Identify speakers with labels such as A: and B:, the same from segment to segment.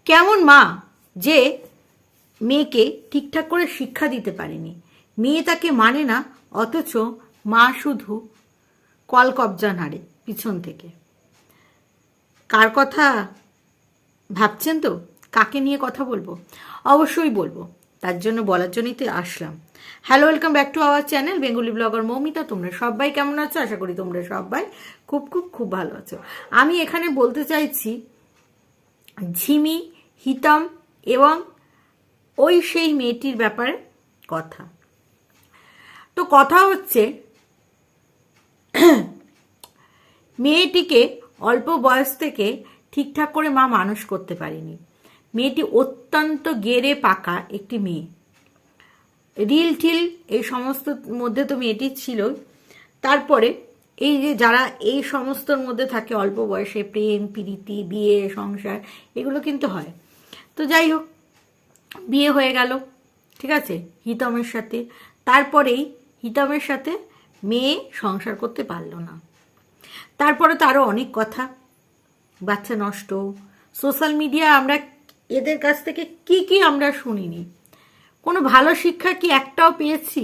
A: কেমন মা যে মেয়েকে ঠিকঠাক করে শিক্ষা দিতে পারেনি, মেয়ে তাকে মানে না, অথচ মা শুধু কলকবজা নাড়ে পিছন থেকে। কার কথা ভাবছেন তো? কাকে নিয়ে কথা বলবো? অবশ্যই বলবো, তার জন্য বলার জন্যই তো আসলাম। Hello, welcome back to our channel Bengali blogger Moumita. তোমরা সবাই কেমন আছো? আশা করি তোমরা সবাই খুব খুব খুব ভালো আছো। আমি এখানে বলতে চাইছি ঝিমি, হিতম এবং ওই সেই মেয়েটির ব্যাপারে কথা। তো কথা হচ্ছে, মেয়েটিকে অল্প বয়স থেকে ঠিকঠাক করে মা মানুষ করতে পারেনি। মেয়েটি অত্যন্ত গেড়ে পাকা একটি মেয়ে, রিল ঠিল এই সমস্ত মধ্যে তো মেয়েটি ছিল। তারপরে এই যে যারা এই সমস্তর মধ্যে থাকে অল্প বয়সে, প্রেম প্রীতি বিয়ে সংসার এগুলো কিন্তু হয়। তো যাই হোক, বিয়ে হয়ে গেল, ঠিক আছে, হিতমের সাথে। তারপরেই হিতমের সাথে মেয়ে সংসার করতে পারলো না। তারপরে তো আরও অনেক কথা, বাচ্চা নষ্ট, সোশ্যাল মিডিয়া, আমরা এদের কাছ থেকে কি কি আমরা শুনিনি। কোনো ভালো শিক্ষা কি একটাও পেয়েছি?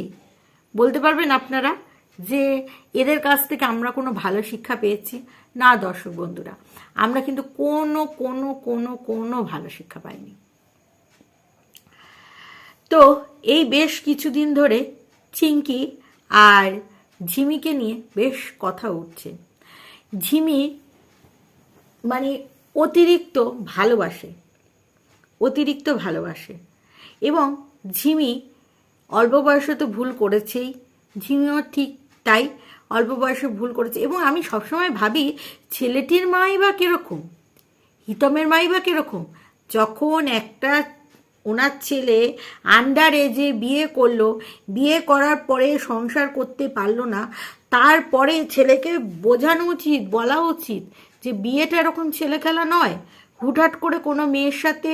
A: বলতে পারবেন আপনারা যে এদের কাছ থেকে আমরা কোনো ভালো শিক্ষা পেয়েছি? না দর্শক বন্ধুরা, আমরা কিন্তু কোনো কোনো কোনো কোনো ভালো শিক্ষা পাইনি। তো এই বেশ কিছুদিন ধরে চিঙ্কি আর ঝিমিকে নিয়ে বেশ কথা উঠছে। ঝিমি মানে অতিরিক্ত ভালোবাসে, অতিরিক্ত ভালোবাসে। এবং ঝিমি অল্প বয়সে তো ভুল করেছেই, ঝিমিও ঠিক তাই অল্প বয়সে ভুল করেছে। এবং আমি সবসময় ভাবি, ছেলেটির মাই বা কীরকম, হিতমের মাই বা কীরকম, যখন একটা ওনার ছেলে আন্ডার এজে বিয়ে করলো, বিয়ে করার পরে সংসার করতে পারলো না, তারপরে ছেলেকে বোঝানো উচিত, বলা উচিত যে বিয়েটা এরকম ছেলে খেলা নয়। হুটহাট করে কোনো মেয়ের সাথে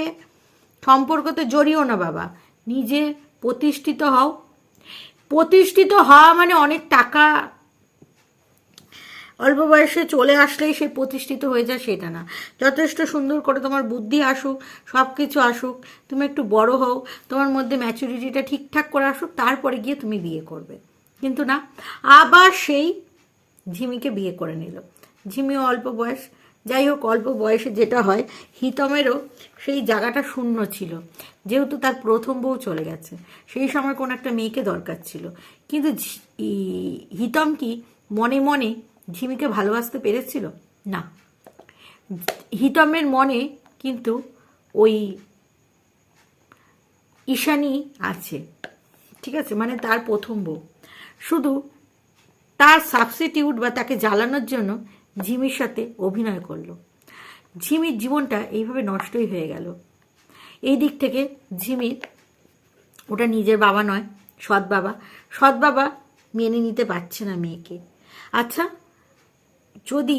A: সম্পর্কতে জড়িও না বাবা, নিজে প্রতিষ্ঠিত হও। প্রতিষ্ঠিত হওয়া মানে অনেক টাকা অল্প বয়সে চলে আসলেই সে প্রতিষ্ঠিত হয়ে যায় সেটা না। যথেষ্ট সুন্দর করে তোমার বুদ্ধি আসুক, সব কিছু আসুক, তুমি একটু বড় হও, তোমার মধ্যে ম্যাচুরিটিটা ঠিকঠাক করে আসুক, তারপরে গিয়ে তুমি বিয়ে করবে। কিন্তু না, আবার সেই ঝিমিকে বিয়ে করে নিল। ঝিমিও অল্প বয়স। যাই হোক, অল্প বয়সে যেটা হয়, হিতমেরও সেই জায়গাটা শূন্য ছিল, যেহেতু তার প্রথম বউ চলে গেছে। সেই সময় কোনো একটা মেয়েকে দরকার ছিল। কিন্তু হিতম কি মনে মনে ঝিমিকে ভালোবাসতে পেরেছিল? না। হিতমের মনে কিন্তু ওই ঈশানী আছে, ঠিক আছে, মানে তার প্রথম বউ। শুধু তার সাবস্টিটিউট বা তাকে জ্বালানোর জন্য ঝিমির সাথে অভিনয় করলো। ঝিমির জীবনটা এইভাবে নষ্টই হয়ে গেল। এই দিক থেকে ঝিমির, ওটা নিজের বাবা নয়, সৎ বাবা, সৎ বাবা মেনে নিতে পারছে না মেয়েকে। আচ্ছা, যদি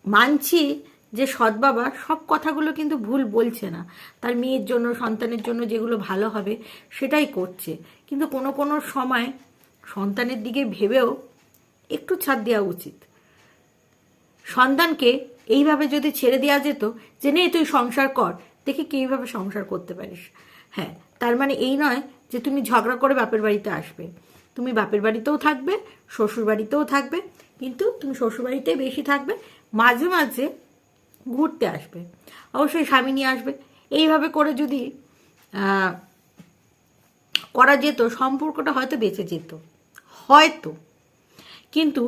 A: মানছি যে সৎ বাবা সব কথাগুলো কিন্তু ভুল বলছে না, তার মেয়ের জন্য সন্তানের জন্য যেগুলো ভালো হবে সেটাই করছে, কিন্তু কোনো কোনো সময় সন্তানের দিকে ভেবেও একটু ছাড় দেওয়া উচিত। সন্তানকে এইভাবে যদি ছেড়ে দেওয়া যেত যে নে তুই সংসার কর, দেখি কীভাবে সংসার করতে পারিস। হ্যাঁ, তার মানে এই নয় যে তুমি ঝগড়া করে বাপের বাড়িতে আসবে। তুমি বাপের বাড়িতেও থাকবে, শ্বশুর বাড়িতেও থাকবে, কিন্তু তুমি শ্বশুরবাড়িতে বেশি থাকবে, মাঝে মাঝে ঘুরতে আসবে, অবশ্যই স্বামী নিয়ে আসবে। এইভাবে করে যদি করা যেত, সম্পর্কটা হয়তো বেঁচে যেত, হয়তো। কিন্তু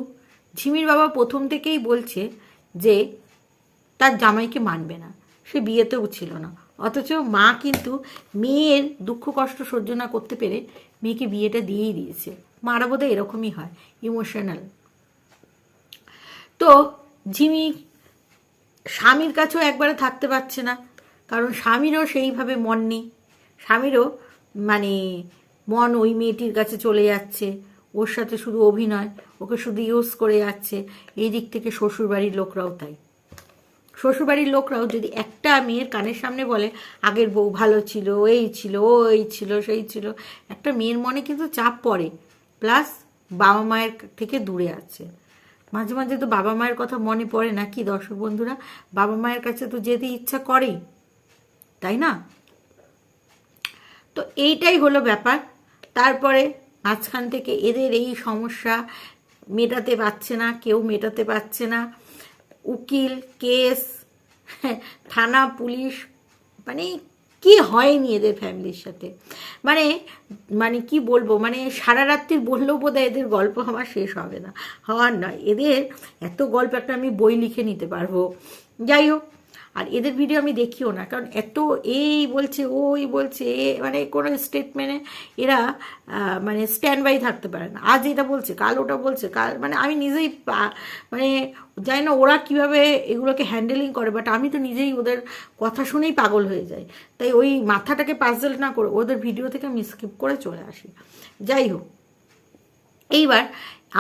A: ঝিমির বাবা প্রথম থেকেই বলছে যে তার জামাইকে মানবে না, সে বিয়েতেও ছিল না, অথচ মা কিন্তু মেয়ের দুঃখ কষ্ট সহ্য না করতে পেরে মেয়েকে বিয়েটা দিয়েই দিয়েছে। মারা বোধহয় এরকমই হয়, ইমোশনাল। তো ঝিমি স্বামীর কাছেও একবারে থাকতে পারছে না, কারণ স্বামীরও সেইভাবে মন নেই। স্বামীরও মানে মন ওই মেয়েটির কাছে চলে যাচ্ছে, ওর সাথে শুধু অভিনয়, ওকে শুধু ইউজ করে যাচ্ছে। এই দিক থেকে শ্বশুরবাড়ির লোকরাও তাই। শ্বশুরবাড়ির লোকরাও যদি একটা মেয়ের কানের সামনে বলে আগের বউ ভালো ছিল, এই ছিল, ওই ছিল, সেই ছিল, একটা মেয়ের মনে কিন্তু চাপ পড়ে, প্লাস বাবা মায়ের থেকে দূরে আছে। মাঝে মাঝে তো বাবা মায়ের কথা মনে পড়ে না কি দর্শক বন্ধুরা? বাবা মায়ের কাছে তো যেতে ইচ্ছা করেই, তাই না? তো এইটাই হলো ব্যাপার। তারপরে মাঝখান থেকে এদের এই সমস্যা মেটাতে পারছে না, কেউ মেটাতে পারছে না, উকিল, কেস, থানা, পুলিশ, মানে কি হয়নি এদের ফ্যামিলির সাথে, মানে মানে কি বলবো, মানে সারা রাত্রির বললেও বোধহয় এদের গল্প আমার শেষ হবে না, হওয়ার নয়। এদের এত গল্প একটা আমি বই লিখে নিতে পারবো। যাই হোক, আর এদের ভিডিও আমি দেখিও না, কারণ এত এই বলছে ওই বলছে, মানে কোনো স্টেটমেন্টে এরা মানে স্ট্যান্ড বাই থাকতে পারে না। আজ এটা বলছে, কাল ওটা বলছে, কাল মানে আমি নিজেই মানে জানি না ওরা কীভাবে এগুলোকে হ্যান্ডেলিং করে, বাট আমি তো নিজেই ওদের কথা শুনেই পাগল হয়ে যাই। তাই ওই মাথাটাকে পাজল না করে ওদের ভিডিও থেকে আমি স্কিপ করে চলে আসি। যাই হোক, এইবার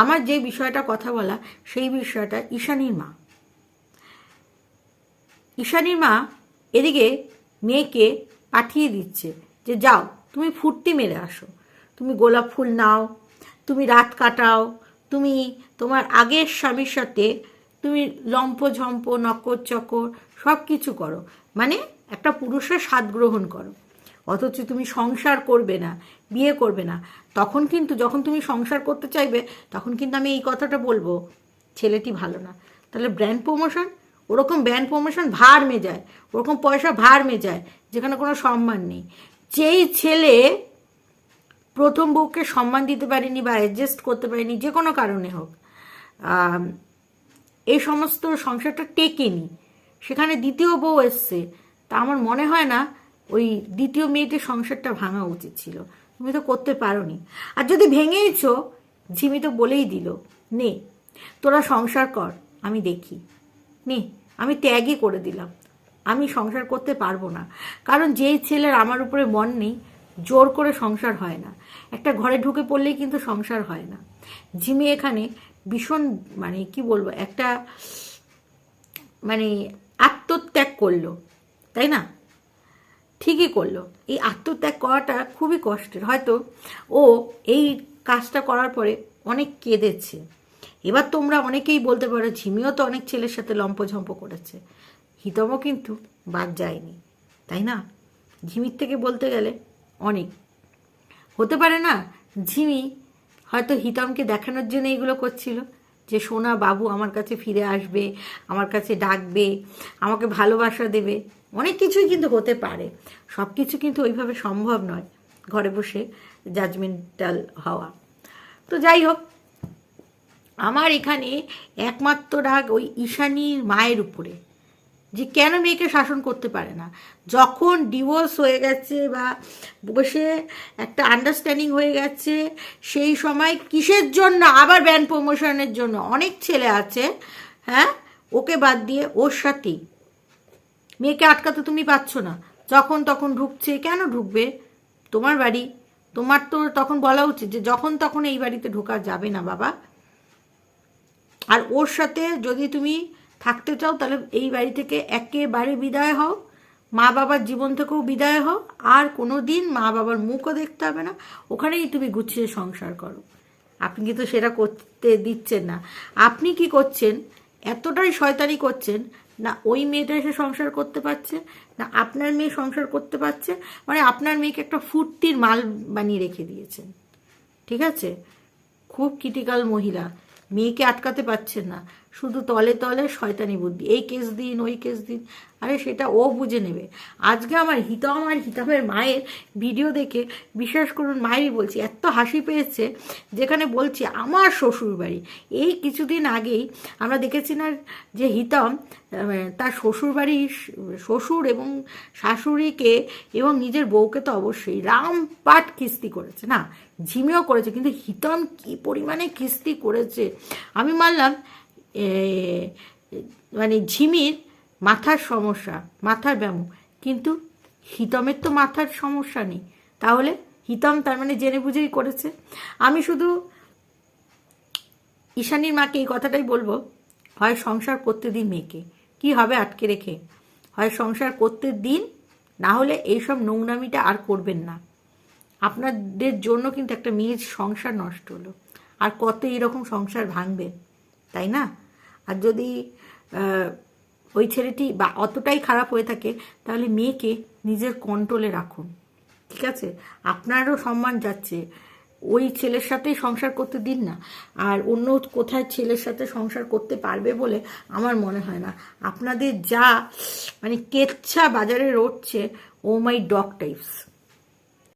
A: আমার যে বিষয়টা কথা বলা, সেই বিষয়টা ঈশানীর মা। ঈশানীর মা এদিকে মেয়েকে পাঠিয়ে দিচ্ছে যে যাও তুমি ফুর্তি মেরে আসো, তুমি গোলাপ ফুল নাও, তুমি রাত কাটাও, তুমি তোমার আগের স্বামীর সাথে তুমি লম্পঝম্প নকর চকর সব কিছু করো, মানে একটা পুরুষের স্বাদ গ্রহণ করো। অথচ তুমি সংসার করবে না, বিয়ে করবে না। তখন কিন্তু যখন তুমি সংসার করতে চাইবে, তখন কিন্তু আমি এই কথাটা বলবো, ছেলেটি ভালো না। তাহলে ব্র্যান্ড প্রমোশন, ওরকম ব্র্যান্ড প্রমোশন ভার মে যায়, ওরকম পয়সা ভার মে যায়, যেখানে কোনো সম্মান নেই। যেই ছেলে প্রথম বউকে সম্মান দিতে পারেনি বা অ্যাডজাস্ট করতে পারেনি, যে কোনো কারণে হোক, এই সমস্ত সংসারটা টেকেনি, সেখানে দ্বিতীয় বউ এসছে, তা আমার মনে হয় না ওই দ্বিতীয় মেয়েটির সংসারটা ভাঙা উচিত ছিল। তুমি তো করতে পারোনি। আর যদি ভেঙেইছো, ঝিমি তো বলেই দিল, নে তোরা সংসার কর, আমি দেখি, নে আমি ত্যাগই করে দিলাম, আমি সংসার করতে পারবো না। কারণ যেই ছেলের আমার উপরে মন নেই, জোর করে সংসার হয় না। একটা ঘরে ঢুকে পড়লেই কিন্তু সংসার হয় না। ঝিমি এখানে ভীষণ মানে কি বলবো, একটা মানে আত্মত্যাগ করলো, তাই না? ঠিকই করলো। এই আত্মত্যাগ করাটা খুবই কষ্টের। হয়তো ও এই কাজটা করার পরে অনেক কেঁদেছে। এবার তোমরা অনেকেই বলতে পারো ঝিমিও তো অনেক ছেলের সাথে লম্পঝম্প করেছে, হিতমও কিন্তু বাদ যায়নি, তাই না? ঝিমির থেকে বলতে গেলে অনেক হতে পারে না। ঝিমি হয়তো হিতমকে দেখানোর জন্য এইগুলো করছিল, যে সোনা বাবু আমার কাছে ফিরে আসবে, আমার কাছে ডাকবে, আমাকে ভালোবাসা দেবে। অনেক কিছুই কিন্তু হতে পারে, সব কিছু কিন্তু ওইভাবে সম্ভব নয় ঘরে বসে জাজমেন্টাল হওয়া। তো যাই হোক, আমার এখানে একমাত্র রাগ ওই ঈশানীর মায়ের উপরে, যে কেন মেয়েকে শাসন করতে পারে না। যখন ডিভোর্স হয়ে গেছে বা বসে একটা আন্ডারস্ট্যান্ডিং হয়ে গেছে, সেই সময় কিসের জন্য আবার ব্যান্ড প্রমোশনের জন্য অনেক ছেলে আছে, হ্যাঁ, ওকে বাদ দিয়ে ওর সাথেই। মেয়েকে আটকাতে তুমি পারছো না, যখন তখন ঢুকছে। কেন ঢুকবে? তোমার বাড়ি, তোমার তো তখন বলা উচিত যে যখন তখন এই বাড়িতে ঢোকা যাবে না বাবা। আর ওর সাথে যদি তুমি থাকতে চাও, তাহলে এই বাড়ি থেকে একেবারে বিদায় হও, মা বাবার জীবন থেকেও বিদায় হও, আর কোনো দিন মা বাবার মুখও দেখতে হবে না, ওখানেই তুমি গুছিয়ে সংসার করো। আপনি কিন্তু সেটা করতে দিচ্ছেন না। আপনি কি করছেন? এতটাই শয়তানি করছেন না ওই মেয়েটা এসে সংসার করতে পারছে, না আপনার মেয়ে সংসার করতে পারছে, মানে আপনার মেয়েকে একটা ফুর্তির মাল বানিয়ে রেখে দিয়েছেন। ঠিক আছে? খুব ক্রিটিক্যাল মহিলা, মেয়েকে আটকাতে পারছেন না, শুধু তলে তলে শয়তানি বুদ্ধি, এই কেস দিন ওই কেস দিন। আরে সেটা ও বুঝে নেবে। আজকে আমার হিতম আর হিতমের মায়ের ভিডিও দেখে বিশ্বাস করুন, মায়েরই বলছি, এত হাসি পেয়েছে, যেখানে বলছি আমার শ্বশুর বাড়ি। এই কিছুদিন আগেই আমরা দেখেছি না যে হিতম তার শ্বশুর বাড়ির শ্বশুর এবং শাশুড়িকে এবং নিজের বউকে তো অবশ্যই রামপাট কিস্তি করেছে, না ঝিমিও করেছে, কিন্তু হিতম কি পরিমাণে কিস্তি করেছে। আমি মানলাম মানে ঝিমির মাথার সমস্যা, মাথার ব্যামো, কিন্তু হিতমের তো মাথার সমস্যা নেই। তাহলে হিতম তার মানে জেনে বুঝেই করেছে। আমি শুধু ঈশানীর মাকে এই কথাটাই বলবো, হয় সংসার করতে দিন মেয়েকে, কি হবে আটকে রেখে, হয় সংসার করতে দিন, না হলে এইসব নোংরামিটা আর করবেন না। আপনাদের জন্য কিন্তু একটা মেয়ের সংসার নষ্ট হলো, আর কত এরকম সংসার ভাঙবে, তাই না? আর যদি ওই ছেলেটি বা অতটাই খারাপ হয়ে থাকে, তাহলে মেয়েকে নিজের কন্ট্রোলে রাখুন, ঠিক আছে? আপনারও সম্মান যাচ্ছে, ওই ছেলের সাথেই সংসার করতে দিন না। আর অন্য কোথায় ছেলের সাথে সংসার করতে পারবে বলে আমার মনে হয় না। আপনাদের যা মানে কেচ্ছা বাজারে রটছে, ও মাই ডগ টাইপস।